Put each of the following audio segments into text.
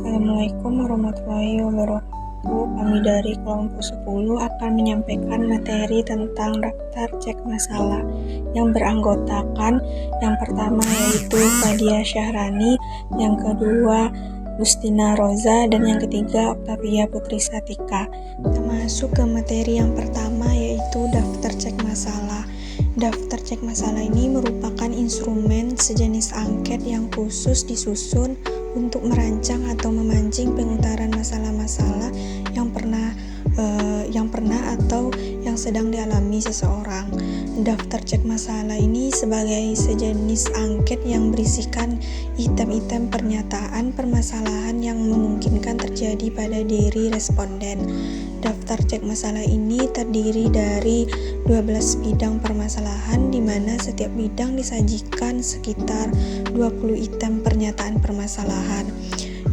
Assalamualaikum warahmatullahi wabarakatuh. Kami dari kelompok 10 akan menyampaikan materi tentang daftar cek masalah yang beranggotakan yang pertama yaitu Fadia Syahrani, yang kedua Justina Roza, dan yang ketiga Octavia Putri Satika. Kita masuk ke materi yang pertama yaitu daftar cek masalah. Daftar cek masalah ini merupakan instrumen sejenis angket yang khusus disusun untuk merancang atau memancing pengutaran masalah-masalah yang pernah atau yang sedang dialami seseorang. Daftar cek masalah ini sebagai sejenis angket yang berisikan item-item pernyataan permasalahan yang memungkinkan terjadi pada diri responden. Daftar cek masalah ini terdiri dari 12 bidang permasalahan, di mana setiap bidang disajikan sekitar 20 item pernyataan permasalahan.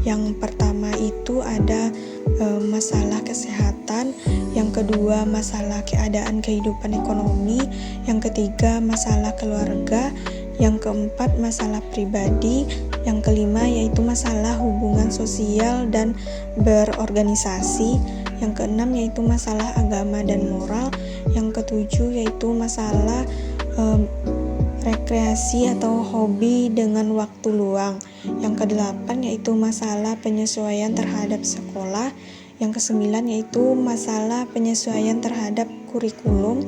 Yang pertama itu ada masalah kesehatan, yang kedua masalah keadaan kehidupan ekonomi, yang ketiga masalah keluarga, yang keempat masalah pribadi, yang kelima yaitu masalah hubungan sosial dan berorganisasi, yang keenam yaitu masalah agama dan moral, yang ketujuh yaitu masalah rekreasi atau hobi dengan waktu luang, yang kedelapan yaitu masalah penyesuaian terhadap sekolah, yang kesembilan yaitu masalah penyesuaian terhadap kurikulum,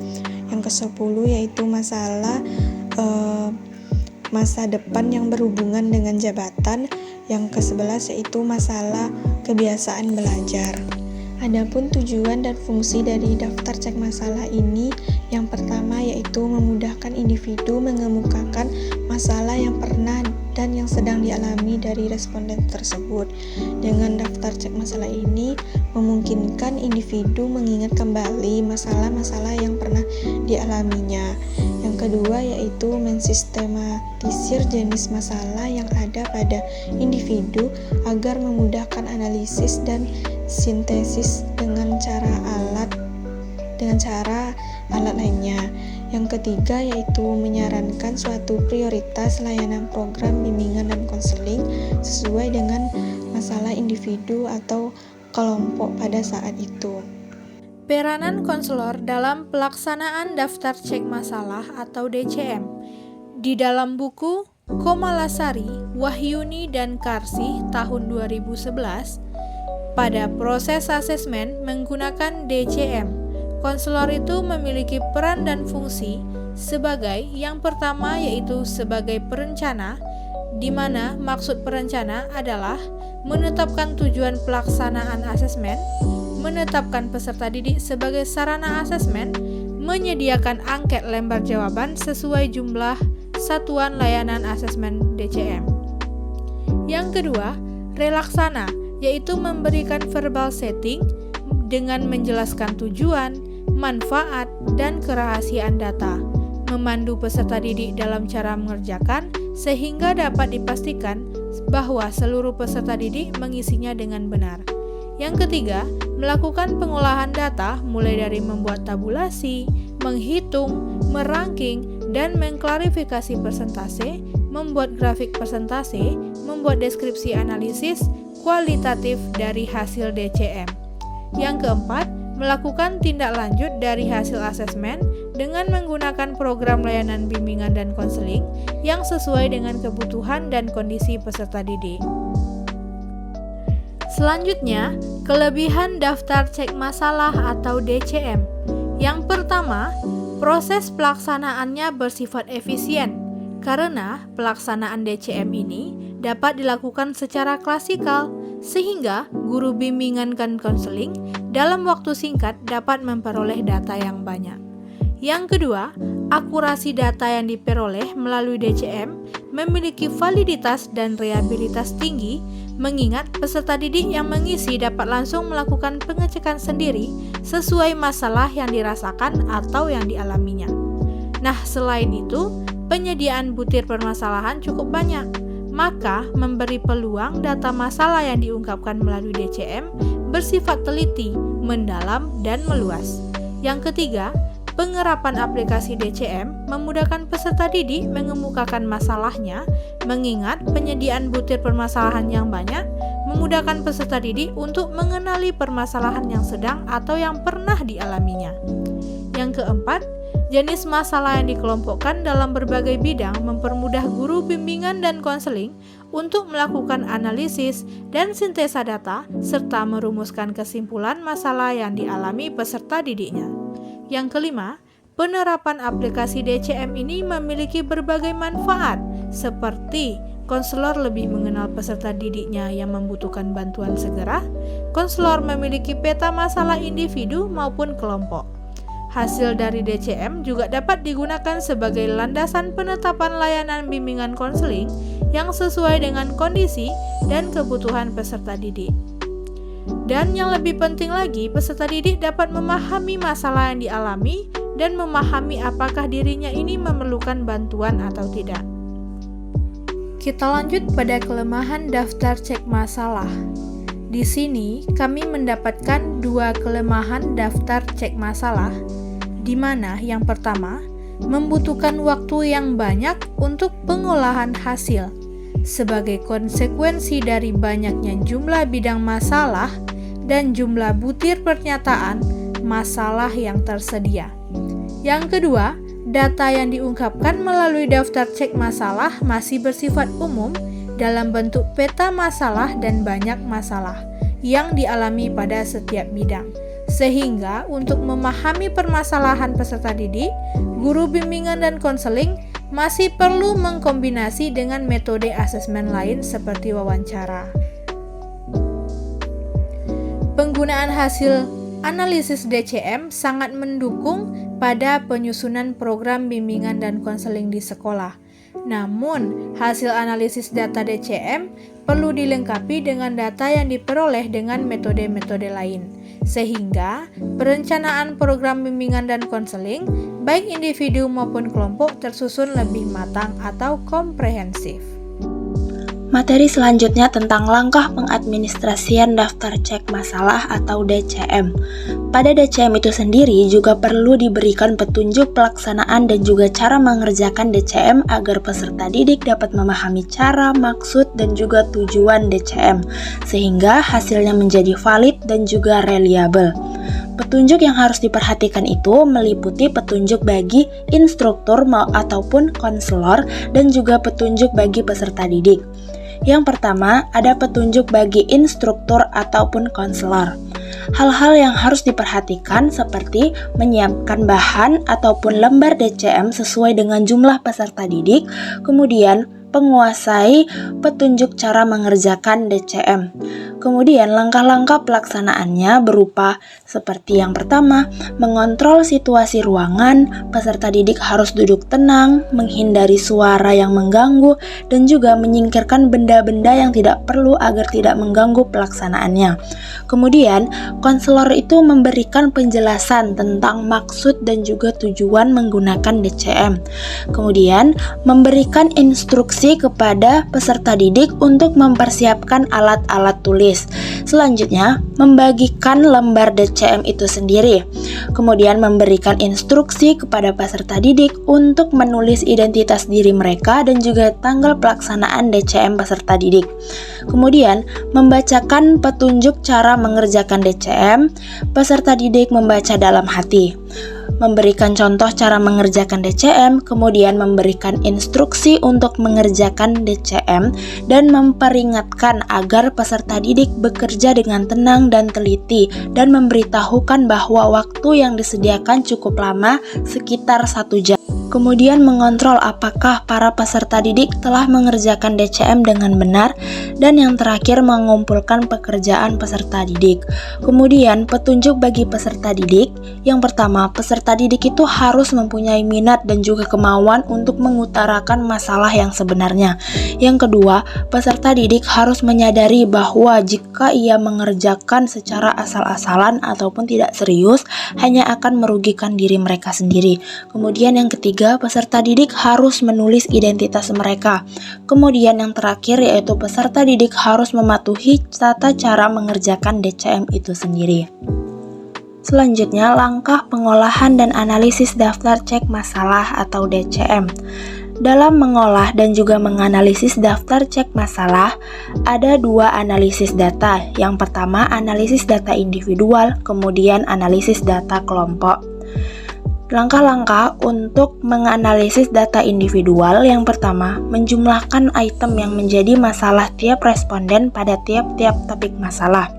yang kesepuluh yaitu masalah masa depan yang berhubungan dengan jabatan, yang ke-11 yaitu masalah kebiasaan belajar. Adapun tujuan dan fungsi dari daftar cek masalah ini, yang pertama yaitu memudahkan individu mengemukakan masalah yang pernah dan yang sedang dialami dari responden tersebut. Dengan daftar cek masalah ini memungkinkan individu mengingat kembali masalah-masalah yang pernah dialaminya. Yang kedua yaitu mensistematisir jenis masalah yang ada pada individu agar memudahkan analisis dan sintesis dengan cara alat lainnya. Yang ketiga yaitu menyarankan suatu prioritas layanan program bimbingan dan konseling sesuai dengan masalah individu atau kelompok pada saat itu. Peranan konselor dalam pelaksanaan daftar cek masalah atau DCM. Di dalam buku Komalasari, Wahyuni dan Karsih tahun 2011, pada proses asesmen menggunakan DCM, konselor itu memiliki peran dan fungsi sebagai yang pertama yaitu sebagai perencana, di mana maksud perencana adalah menetapkan tujuan pelaksanaan asesmen, menetapkan peserta didik sebagai sarana asesmen, menyediakan angket lembar jawaban sesuai jumlah satuan layanan asesmen DCM. Yang kedua, relaksana, yaitu memberikan verbal setting dengan menjelaskan tujuan, manfaat, dan kerahasiaan data, memandu peserta didik dalam cara mengerjakan sehingga dapat dipastikan bahwa seluruh peserta didik mengisinya dengan benar. Yang ketiga, melakukan pengolahan data mulai dari membuat tabulasi, menghitung, merangking, dan mengklarifikasi persentase, membuat grafik persentase, membuat deskripsi analisis kualitatif dari hasil DCM. Yang keempat, melakukan tindak lanjut dari hasil asesmen dengan menggunakan program layanan bimbingan dan konseling yang sesuai dengan kebutuhan dan kondisi peserta didik. Selanjutnya, kelebihan daftar cek masalah atau DCM. Yang pertama, proses pelaksanaannya bersifat efisien karena pelaksanaan DCM ini dapat dilakukan secara klasikal sehingga guru bimbingan dan konseling dalam waktu singkat dapat memperoleh data yang banyak. Yang kedua, akurasi data yang diperoleh melalui DCM memiliki validitas dan reliabilitas tinggi, mengingat peserta didik yang mengisi dapat langsung melakukan pengecekan sendiri sesuai masalah yang dirasakan atau yang dialaminya. Nah, selain itu, penyediaan butir permasalahan cukup banyak, maka memberi peluang data masalah yang diungkapkan melalui DCM bersifat teliti, mendalam, dan meluas. Yang ketiga, Pengerapan aplikasi DCM memudahkan peserta didik mengemukakan masalahnya, mengingat penyediaan butir permasalahan yang banyak memudahkan peserta didik untuk mengenali permasalahan yang sedang atau yang pernah dialaminya. Yang keempat, jenis masalah yang dikelompokkan dalam berbagai bidang mempermudah guru bimbingan dan konseling untuk melakukan analisis dan sintesa data serta merumuskan kesimpulan masalah yang dialami peserta didiknya. Yang kelima, penerapan aplikasi DCM ini memiliki berbagai manfaat seperti konselor lebih mengenal peserta didiknya yang membutuhkan bantuan segera, konselor memiliki peta masalah individu maupun kelompok. Hasil dari DCM juga dapat digunakan sebagai landasan penetapan layanan bimbingan konseling yang sesuai dengan kondisi dan kebutuhan peserta didik. Dan yang lebih penting lagi, peserta didik dapat memahami masalah yang dialami dan memahami apakah dirinya ini memerlukan bantuan atau tidak. Kita lanjut pada kelemahan daftar cek masalah. Di sini kami mendapatkan 2 kelemahan daftar cek masalah, di mana yang pertama, membutuhkan waktu yang banyak untuk pengolahan hasil. Sebagai konsekuensi dari banyaknya jumlah bidang masalah dan jumlah butir pernyataan masalah yang tersedia. Yang kedua, data yang diungkapkan melalui daftar cek masalah masih bersifat umum dalam bentuk peta masalah dan banyak masalah yang dialami pada setiap bidang. Sehingga untuk memahami permasalahan peserta didik, guru bimbingan dan konseling masih perlu mengkombinasi dengan metode asesmen lain seperti wawancara. Penggunaan hasil analisis DCM sangat mendukung pada penyusunan program bimbingan dan konseling di sekolah. Namun, hasil analisis data DCM perlu dilengkapi dengan data yang diperoleh dengan metode-metode lain, sehingga perencanaan program bimbingan dan konseling, baik individu maupun kelompok, tersusun lebih matang atau komprehensif. Materi selanjutnya tentang langkah pengadministrasian daftar cek masalah atau DCM. Pada DCM itu sendiri juga perlu diberikan petunjuk pelaksanaan dan juga cara mengerjakan DCM agar peserta didik dapat memahami cara, maksud, dan juga tujuan DCM, sehingga hasilnya menjadi valid dan juga reliable. Petunjuk yang harus diperhatikan itu meliputi petunjuk bagi instruktur ataupun konselor dan juga petunjuk bagi peserta didik. Yang pertama, ada petunjuk bagi instruktur ataupun konselor. Hal-hal yang harus diperhatikan seperti menyiapkan bahan ataupun lembar DCM sesuai dengan jumlah peserta didik, kemudian penguasai petunjuk cara mengerjakan DCM. Kemudian langkah-langkah pelaksanaannya berupa seperti yang pertama, mengontrol situasi ruangan, peserta didik harus duduk tenang, menghindari suara yang mengganggu, dan juga menyingkirkan benda-benda yang tidak perlu agar tidak mengganggu pelaksanaannya. Kemudian, konselor itu memberikan penjelasan tentang maksud dan juga tujuan menggunakan DCM. Kemudian, memberikan instruksi kepada peserta didik untuk mempersiapkan alat-alat tulis. Selanjutnya, membagikan lembar DCM itu sendiri. Kemudian, memberikan instruksi kepada peserta didik untuk menulis identitas diri mereka dan juga tanggal pelaksanaan DCM peserta didik. Kemudian, membacakan petunjuk cara mengerjakan DCM, peserta didik membaca dalam hati. Memberikan contoh cara mengerjakan DCM, kemudian memberikan instruksi untuk mengerjakan DCM, dan memperingatkan agar peserta didik bekerja dengan tenang dan teliti, dan memberitahukan bahwa waktu yang disediakan cukup lama, sekitar 1 jam. Kemudian mengontrol apakah para peserta didik telah mengerjakan DCM dengan benar, dan yang terakhir mengumpulkan pekerjaan peserta didik. Kemudian petunjuk bagi peserta didik, yang pertama, peserta didik itu harus mempunyai minat dan juga kemauan untuk mengutarakan masalah yang sebenarnya. Yang kedua, peserta didik harus menyadari bahwa jika ia mengerjakan secara asal-asalan ataupun tidak serius, hanya akan merugikan diri mereka sendiri. Kemudian yang ketiga, peserta didik harus menulis identitas mereka. Kemudian yang terakhir yaitu peserta didik harus mematuhi tata cara mengerjakan DCM itu sendiri. Selanjutnya, langkah pengolahan dan analisis daftar cek masalah atau DCM. Dalam mengolah dan juga menganalisis daftar cek masalah, ada dua analisis data. Yang pertama, analisis data individual, kemudian analisis data kelompok. Langkah-langkah untuk menganalisis data individual yang pertama, menjumlahkan item yang menjadi masalah tiap responden pada tiap-tiap topik masalah.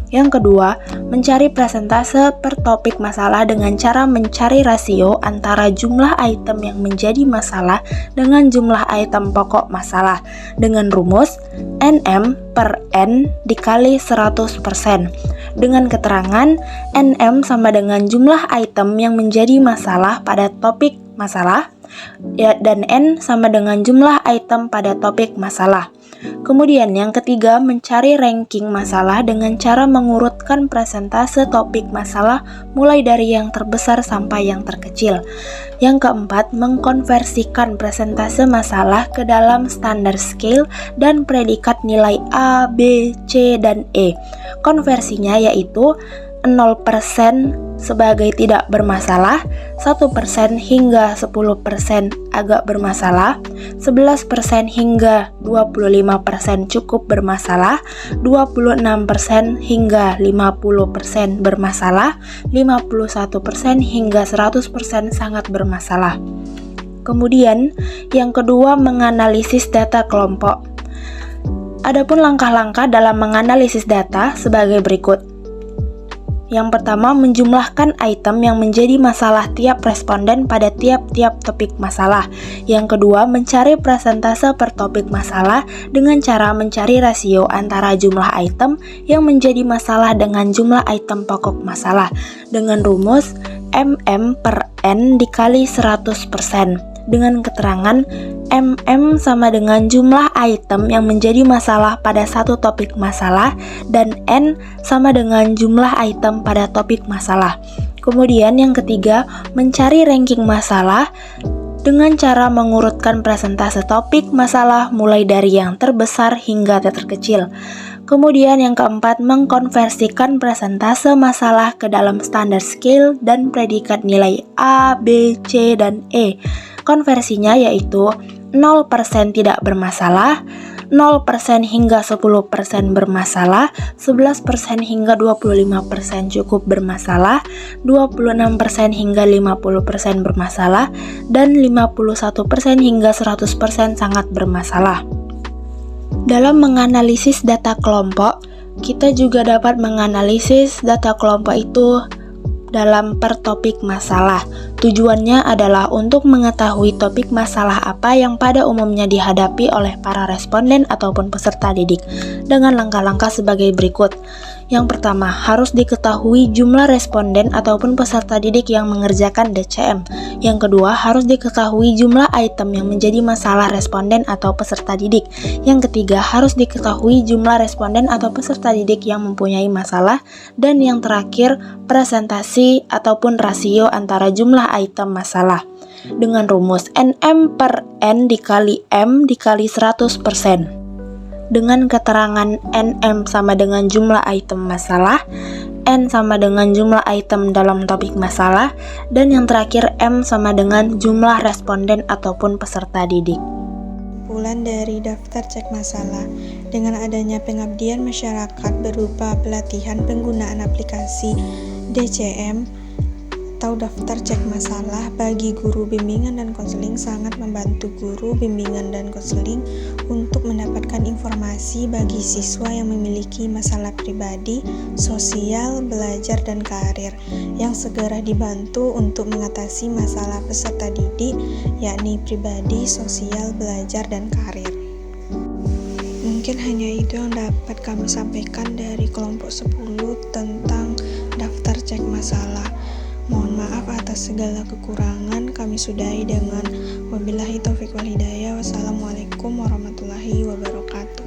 Yang kedua, mencari persentase per topik masalah dengan cara mencari rasio antara jumlah item yang menjadi masalah dengan jumlah item pokok masalah dengan rumus NM per N dikali 100%. Dengan keterangan NM sama dengan jumlah item yang menjadi masalah pada topik masalah dan N sama dengan jumlah item pada topik masalah. Kemudian yang ketiga, mencari ranking masalah dengan cara mengurutkan persentase topik masalah mulai dari yang terbesar sampai yang terkecil. Yang keempat, mengkonversikan persentase masalah ke dalam standar scale dan predikat nilai A, B, C, dan E. Konversinya yaitu 0% sebagai tidak bermasalah, 1% hingga 10% agak bermasalah, 11% hingga 25% cukup bermasalah, 26% hingga 50% bermasalah, 51% hingga 100% sangat bermasalah. Kemudian, yang kedua, menganalisis data kelompok. Adapun langkah-langkah dalam menganalisis data sebagai berikut. Yang pertama, menjumlahkan item yang menjadi masalah tiap responden pada tiap-tiap topik masalah. Yang kedua, mencari persentase per topik masalah dengan cara mencari rasio antara jumlah item yang menjadi masalah dengan jumlah item pokok masalah dengan rumus MM per N dikali 100%. Dengan keterangan MM sama dengan jumlah item yang menjadi masalah pada satu topik masalah dan N sama dengan jumlah item pada topik masalah. Kemudian yang ketiga, mencari ranking masalah dengan cara mengurutkan persentase topik masalah mulai dari yang terbesar hingga terkecil. Kemudian yang keempat, mengkonversikan persentase masalah ke dalam standar scale dan predikat nilai A, B, C, dan E. Konversinya yaitu 0% tidak bermasalah, 0% hingga 10% bermasalah, 11% hingga 25% cukup bermasalah, 26% hingga 50% bermasalah, dan 51% hingga 100% sangat bermasalah. Dalam menganalisis data kelompok, kita juga dapat menganalisis data kelompok itu dalam per topik masalah. Tujuannya adalah untuk mengetahui topik masalah apa yang pada umumnya dihadapi oleh para responden ataupun peserta didik dengan langkah-langkah sebagai berikut. Yang pertama, harus diketahui jumlah responden ataupun peserta didik yang mengerjakan DCM. Yang kedua, harus diketahui jumlah item yang menjadi masalah responden atau peserta didik. Yang ketiga, harus diketahui jumlah responden atau peserta didik yang mempunyai masalah. Dan yang terakhir, presentasi ataupun rasio antara jumlah item masalah dengan rumus NM per N dikali M dikali 100%. Dengan keterangan NM sama dengan jumlah item masalah, N sama dengan jumlah item dalam topik masalah, dan yang terakhir M sama dengan jumlah responden ataupun peserta didik. Kumpulan dari daftar cek masalah. Dengan adanya pengabdian masyarakat berupa pelatihan penggunaan aplikasi DCM atau daftar cek masalah bagi guru bimbingan dan konseling sangat membantu guru bimbingan dan konseling untuk mendapatkan informasi bagi siswa yang memiliki masalah pribadi, sosial, belajar, dan karir yang segera dibantu untuk mengatasi masalah peserta didik, yakni pribadi, sosial, belajar, dan karir. Mungkin hanya itu yang dapat kami sampaikan dari kelompok 10 tentang daftar cek masalah. Mohon maaf atas segala kekurangan. Kami sudahi dengan wabillahi taufiq wal hidayah. Wassalamualaikum warahmatullahi wabarakatuh.